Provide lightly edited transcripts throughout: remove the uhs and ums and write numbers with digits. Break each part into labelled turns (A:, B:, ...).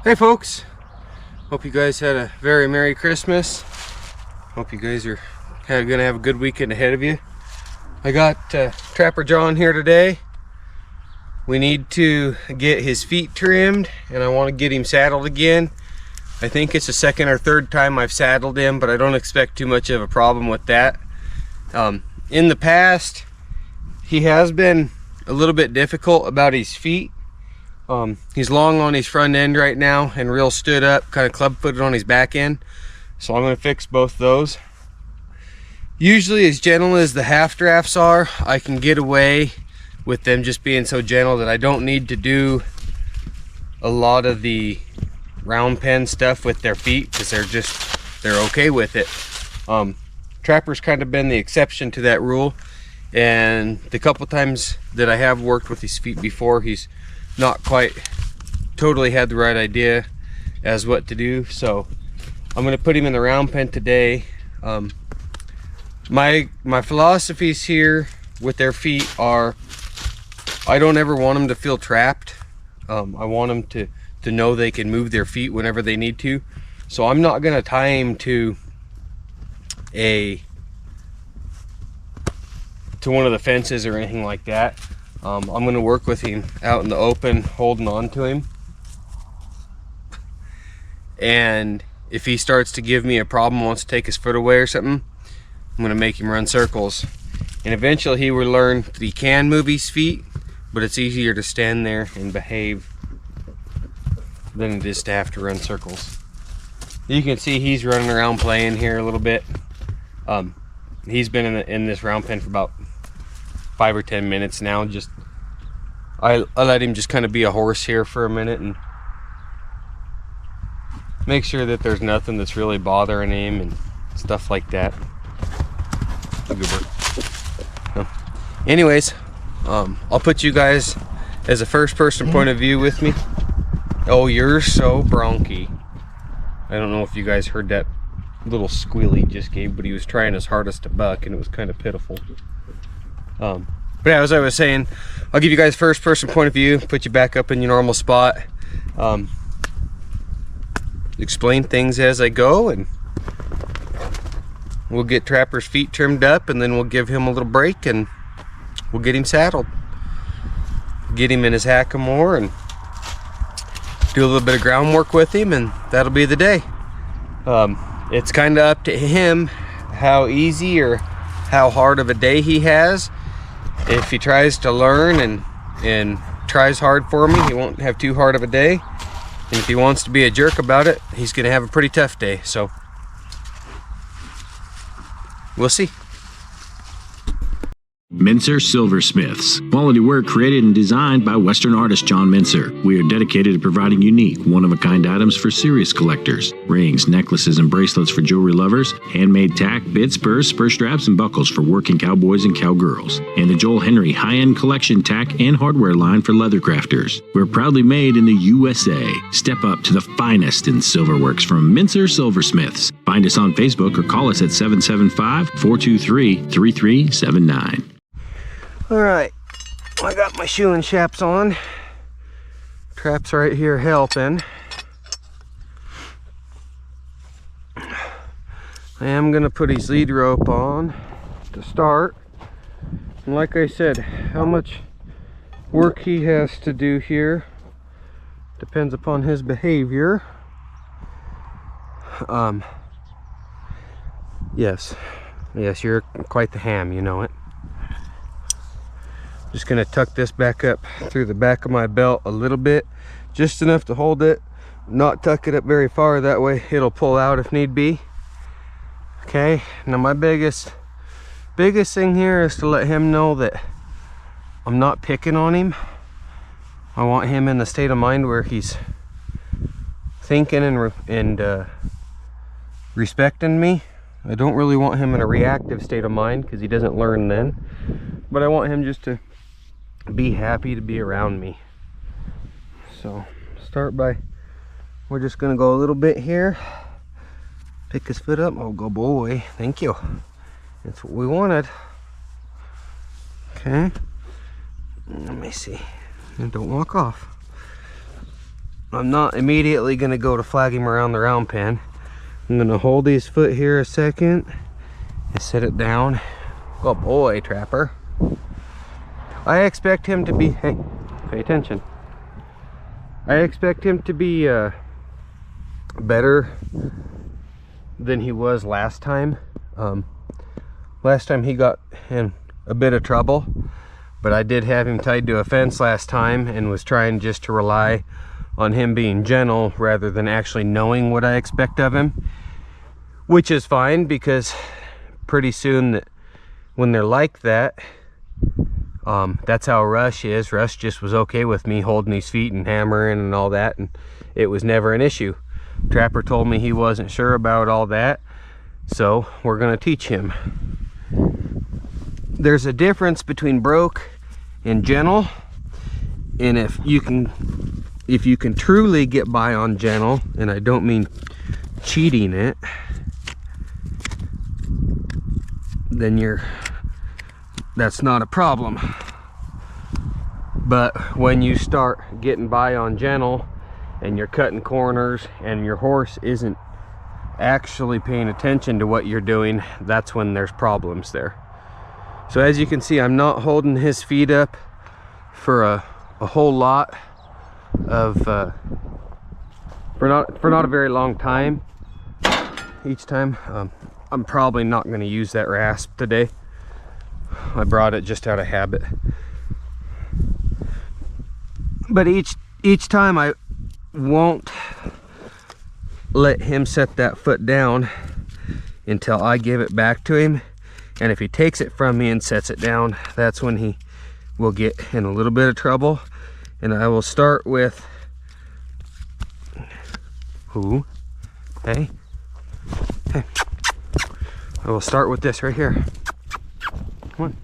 A: Hey folks, hope you guys had a very Merry Christmas. Hope you guys are gonna have a good weekend ahead of you. I got Trapper John here today. We need to get his feet trimmed and I want to get him saddled again. I think it's the second or third time I've saddled him, but I don't expect too much of a problem with that. In the past, he has been a little bit difficult about his feet. He's long on his front end right now and real stood up, kind of club footed on his back end. So I'm going to fix both those. Usually as gentle as the half drafts are, I can get away with them just being so gentle that I don't need to do a lot of the round pen stuff with their feet because they're okay with it. Trapper's kind of been the exception to that rule, and the couple times that I have worked with his feet before, he's not quite totally had the right idea as what to do. So I'm going to put him in the round pen today. My philosophies here with their feet are, I don't ever want them to feel trapped. I want them to know they can move their feet whenever they need to. So I'm not going to tie him to one of the fences or anything like that. I'm going to work with him out in the open, holding on to him. And if he starts to give me a problem, wants to take his foot away or something, I'm going to make him run circles. And eventually he will learn that he can move his feet, but it's easier to stand there and behave than it is to have to run circles. You can see he's running around playing here a little bit. He's been in this round pen for about 5 or 10 minutes now. I let him just kind of be a horse here for a minute and make sure that there's nothing that's really bothering him and stuff like that. Anyways, I'll put you guys as a first person point of view with me. Oh, you're so bronky. I don't know if you guys heard that little squeal he just gave, but he was trying his hardest to buck and it was kind of pitiful. But yeah, as I was saying, I'll give you guys first person point of view, put you back up in your normal spot, explain things as I go, and we'll get Trapper's feet trimmed up and then we'll give him a little break and we'll get him saddled, get him in his hackamore and do a little bit of groundwork with him, and that'll be the day. It's kind of up to him how easy or how hard of a day he has. If he tries to learn and tries hard for me, he won't have too hard of a day. And if he wants to be a jerk about it, he's going to have a pretty tough day. So we'll see.
B: Mincer Silversmiths. Quality work created and designed by Western artist John Mincer. We are dedicated to providing unique, one-of-a-kind items for serious collectors. Rings, necklaces, and bracelets for jewelry lovers. Handmade tack, bit spurs, spur straps, and buckles for working cowboys and cowgirls. And the Joel Henry high-end collection tack and hardware line for leather crafters. We're proudly made in the USA. Step up to the finest in silverworks from Mincer Silversmiths. Find us on Facebook or call us at 775-423-3379.
A: Alright, I got my shoe and chaps on. Trap's right here helping. I am going to put his lead rope on to start. And like I said, how much work he has to do here depends upon his behavior. Yes, you're quite the ham, you know it. Just gonna tuck this back up through the back of my belt a little bit, just enough to hold it, not tuck it up very far, that way it'll pull out if need be. Okay, now my biggest thing here is to let him know that I'm not picking on him. I want him in the state of mind where he's thinking and respecting me. I don't really want him in a reactive state of mind because he doesn't learn then, but I want him just to be happy to be around me. So we're just gonna go a little bit here, pick his foot up. Oh, go boy, thank you, that's what we wanted. Okay, let me see, and don't walk off. I'm not immediately gonna go to flag him around the round pen. I'm gonna hold his foot here a second and set it down. Good boy, Trapper. I expect him to be, hey, pay attention. I expect him to be better than he was last time. Last time he got in a bit of trouble, but I did have him tied to a fence last time and was trying just to rely on him being gentle rather than actually knowing what I expect of him, which is fine, because pretty soon when they're like that, that's how Rush is. Rush just was okay with me holding his feet and hammering and all that, and it was never an issue. Trapper told me he wasn't sure about all that, so we're gonna teach him. There's a difference between broke and gentle, and if you can truly get by on gentle, and I don't mean cheating it, then that's not a problem. But when you start getting by on gentle and you're cutting corners and your horse isn't actually paying attention to what you're doing, that's when there's problems there. So as you can see, I'm not holding his feet up for a whole lot of for not a very long time. Each time I'm probably not going to use that rasp today. I brought it just out of habit, but each time I won't let him set that foot down until I give it back to him. And if he takes it from me and sets it down, that's when he will get in a little bit of trouble. And I will start with, hey, I will start with this right here. Come on.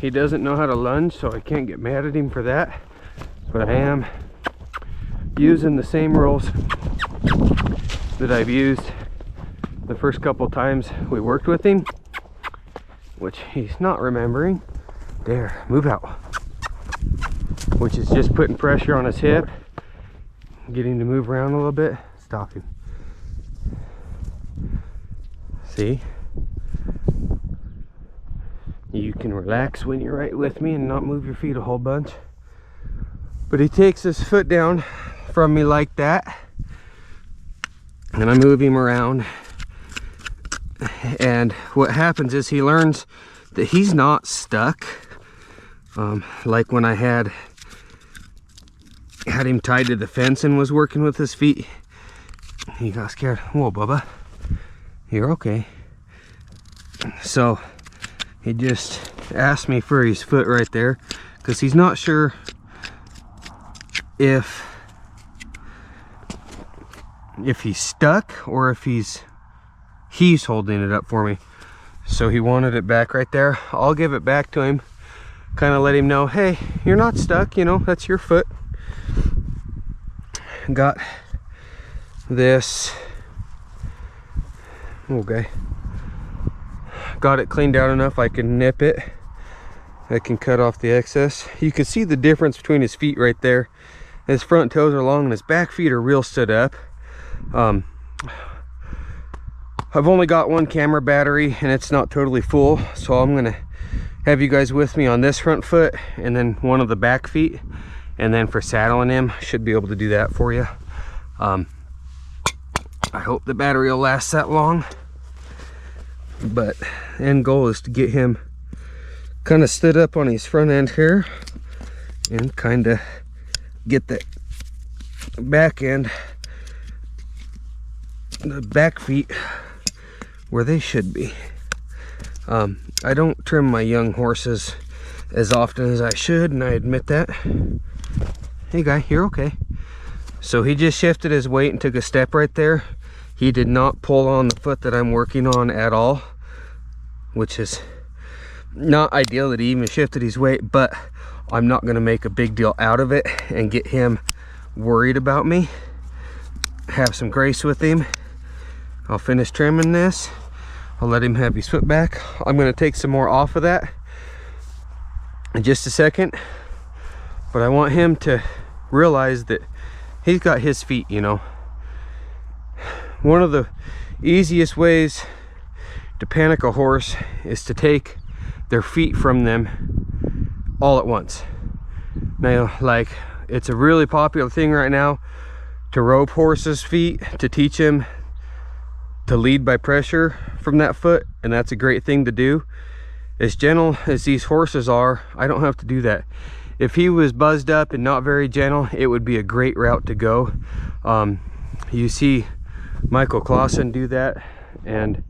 A: He doesn't know how to lunge, so I can't get mad at him for that. But I am using the same rules that I've used the first couple times we worked with him, which he's not remembering. There, move out. Which is just putting pressure on his hip, get him to move around a little bit, stop him. See? You can relax when you're right with me and not move your feet a whole bunch. But he takes his foot down from me like that, and I move him around. And what happens is he learns that he's not stuck. Like when I had him tied to the fence and was working with his feet, he got scared. Whoa, Bubba, you're okay. So he just asked me for his foot right there, because he's not sure if he's stuck or if he's holding it up for me. So he wanted it back right there. I'll give it back to him, kind of let him know, hey, you're not stuck, you know, that's your foot. Got this, okay, got it cleaned out enough I can nip it. I can cut off the excess. You can see the difference between his feet right there. His front toes are long and his back feet are real stood up. I've only got one camera battery and it's not totally full, so I'm gonna have you guys with me on this front foot and then one of the back feet, and then for saddling him, should be able to do that for you. I hope the battery will last that long, but end goal is to get him kind of stood up on his front end here and kind of get that back end, the back feet where they should be. I don't trim my young horses as often as I should, and I admit that. Hey guy, you're okay. So he just shifted his weight and took a step right there. He did not pull on the foot that I'm working on at all, which is not ideal that he even shifted his weight, but I'm not going to make a big deal out of it and get him worried about me. Have some grace with him. I'll finish trimming this. I'll let him have his foot back. I'm going to take some more off of that in just a second. But I want him to realize that he's got his feet, you know. One of the easiest ways to panic a horse is to take their feet from them all at once. Now, like, it's a really popular thing right now to rope horses' feet to teach them to lead by pressure from that foot, and that's a great thing to do. As gentle as these horses are, I don't have to do that. If he was buzzed up and not very gentle, it would be a great route to go. You see Michael Clausen do that, and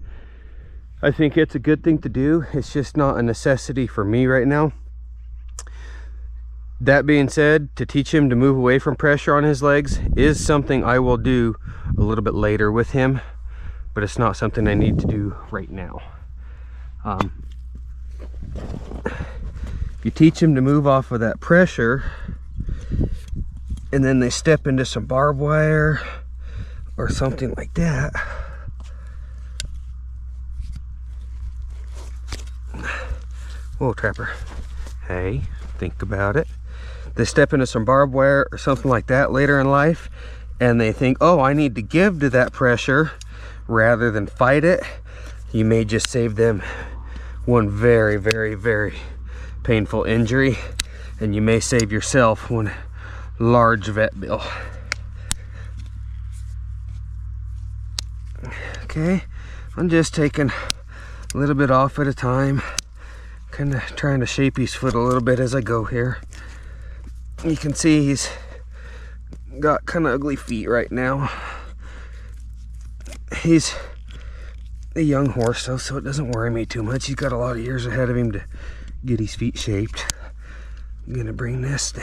A: I think it's a good thing to do. It's just not a necessity for me right now. That being said, to teach him to move away from pressure on his legs is something I will do a little bit later with him, but it's not something I need to do right now. If you teach him to move off of that pressure, and then they step into some barbed wire or something like that, whoa, Trapper, hey, think about it. They step into some barbed wire or something like that later in life, and they think, oh, I need to give to that pressure rather than fight it. You may just save them one very, very, very painful injury, and you may save yourself one large vet bill. Okay, I'm just taking a little bit off at a time, kind of trying to shape his foot a little bit as I go here. You can see he's got kind of ugly feet right now. He's a young horse though, so it doesn't worry me too much. He's got a lot of years ahead of him to get his feet shaped. I'm gonna bring this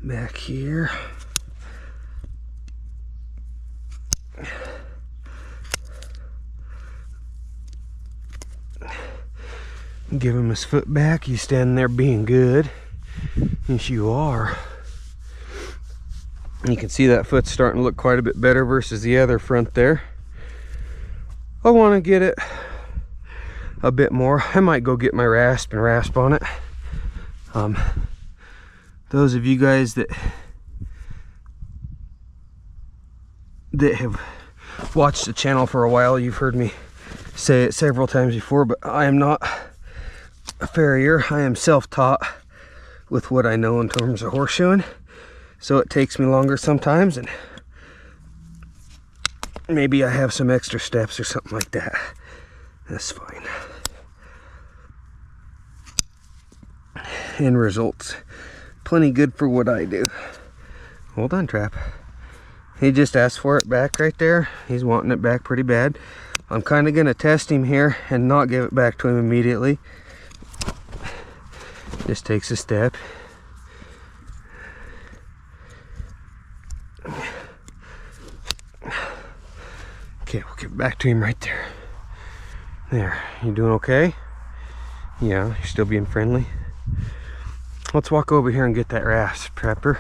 A: back here. Give him his foot back. You stand there being good. Yes, you are. You can see that foot's starting to look quite a bit better versus the other front there. I want to get it a bit more. I might go get my rasp and rasp on it. Those of you guys that have watched the channel for a while, you've heard me say it several times before, but I am not a farrier. I am self-taught with what I know in terms of horseshoeing, so it takes me longer sometimes, and maybe I have some extra steps or something like that. That's fine. End results plenty good for what I do. Hold on, Trap. He just asked for it back right there. He's wanting it back pretty bad. I'm kind of going to test him here and not give it back to him immediately. Just takes a step. Okay, we'll give it back to him right there. There, you doing okay? Yeah, you're still being friendly. Let's walk over here and get that rasp, Trapper,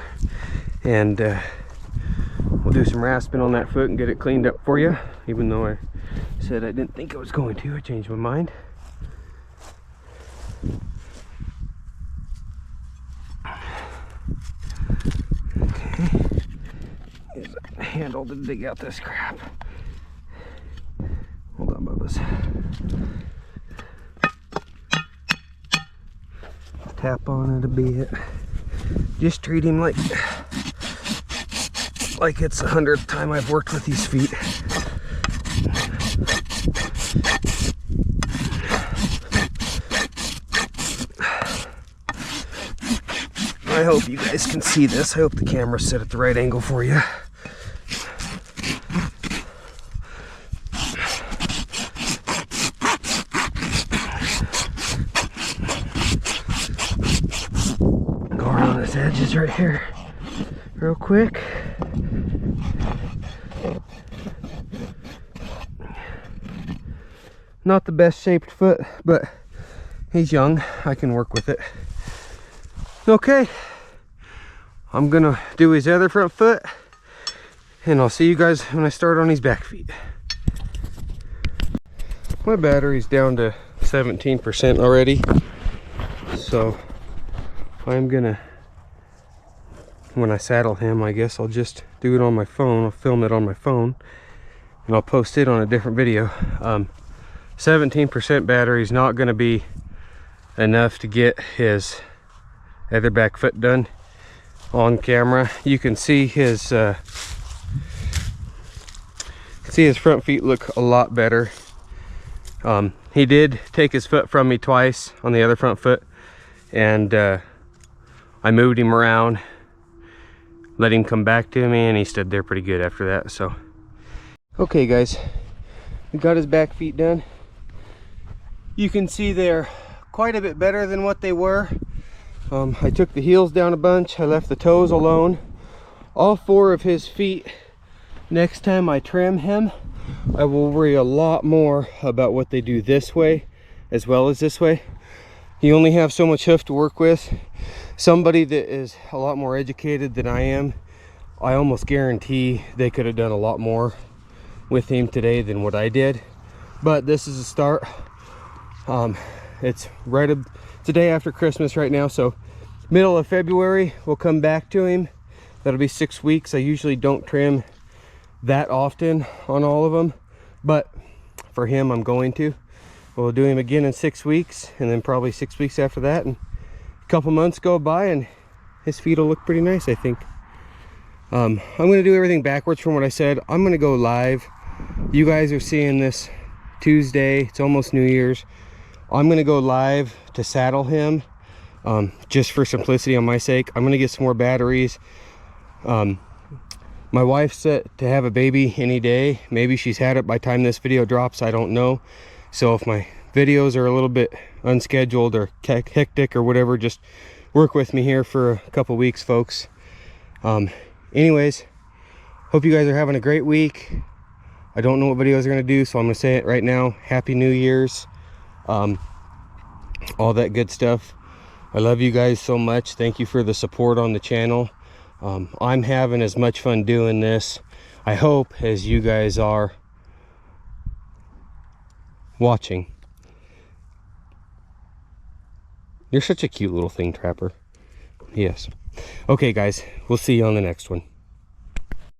A: and we'll do some rasping on that foot and get it cleaned up for you. Even though I said I didn't think I was going to, I changed my mind. Okay, here's a handle to dig out this crap. Hold on, Bubba's. Tap on it a bit. Just treat him like it's the 100th time I've worked with these feet. I hope you guys can see this. I hope the camera's set at the right angle for you. Edges right here real quick. Not the best shaped foot, but he's young. I can work with it. Okay, I'm gonna do his other front foot, and I'll see you guys when I start on his back feet. My battery's down to 17% already, so I'm gonna when I saddle him, I guess I'll just do it on my phone. I'll film it on my phone and I'll post it on a different video. 17% battery is not going to be enough to get his other back foot done on camera. You can see his front feet look a lot better. He did take his foot from me twice on the other front foot, and I moved him around, let him come back to me, and he stood there pretty good after that. So okay guys, we got his back feet done. You can see they're quite a bit better than what they were. I took the heels down a bunch, I left the toes alone. All 4 of his feet, next time I trim him, I will worry a lot more about what they do this way as well as this way. You only have so much hoof to work with. Somebody that is a lot more educated than I am, I almost guarantee they could have done a lot more with him today than what I did. But this is a start. It's a day after Christmas right now, so middle of February we'll come back to him. That'll be 6 weeks. I usually don't trim that often on all of them, but for him I'm going to. We'll do him again in 6 weeks, and then probably 6 weeks after that, and a couple months go by and his feet will look pretty nice, I think. I'm going to do everything backwards from what I said. I'm going to go live. You guys are seeing this Tuesday. It's almost New Year's. I'm going to go live to saddle him, just for simplicity on my sake. I'm going to get some more batteries. My wife's set to have a baby any day. Maybe she's had it by the time this video drops, I don't know. So if my videos are a little bit unscheduled or hectic or whatever, just work with me here for a couple weeks, folks. Anyways, hope you guys are having a great week. I don't know what videos are going to do, so I'm going to say it right now. Happy New Year's. All that good stuff. I love you guys so much. Thank you for the support on the channel. I'm having as much fun doing this, I hope, as you guys are watching. You're such a cute little thing, Trapper. Yes. Okay guys, we'll see you on the next one.